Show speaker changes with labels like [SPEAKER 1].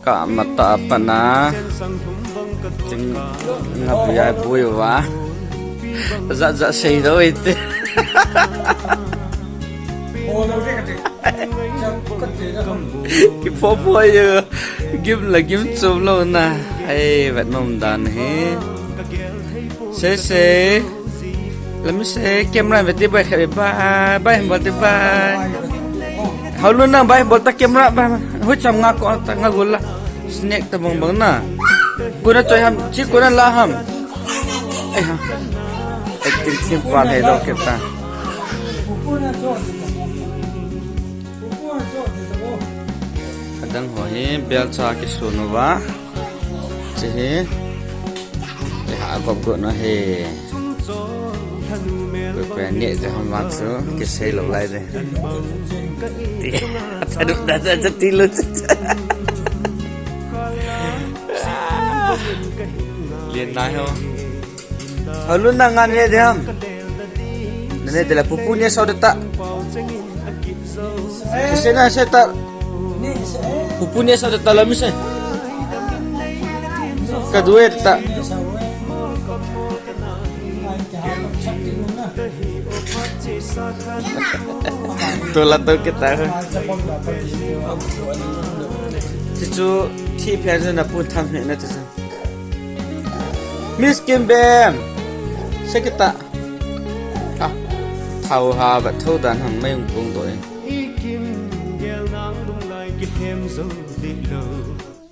[SPEAKER 1] ก็มาตอบปนะจึงงับยายปุยวะจะใช่ด้วยที่กิพอพอเยอะกิมละกิมจุ่มแล้วนะไอ้แบบนมดานเฮเซ่เซ่แล้วไม่เซ่เกมอะไรแบบที่ไปแค่บายบายบอลที่บายเขาลุ้นนะบายบอลตะเกมละบายหัวจำงาก่อนตะงากุลละสเน็กตะบังบังนะกูน่าใจhamชิกูน่าละhamไอ้ฮะไอ้ติ่งซิมปาให้เราเก็บตาดังหัวเหี้ยเบลชาคิสุนวะเจ๊ไปหากบกนะเฮกูเป็นเนี่ยจะทำมันสู้กิเซลอะไรเลยจะดูจะตีลุดเรียนได้เหรอเอาลุ้นนั่งงานเนี่ยเดี๋ยวนั่นเนี่ยแต่ละปุ๊บเนี่ยสาวเด็ดตาเซน่าเซตาpupunya sa dalam misal kedua tak tulah tu kita ituที่แพนนะพูดทำเนี่ยนะจ๊ะมิสกินแบมใช่กิตาอ่ะเท่าหาแบบเท่าดันทำไม่ยุ่งตัวเอง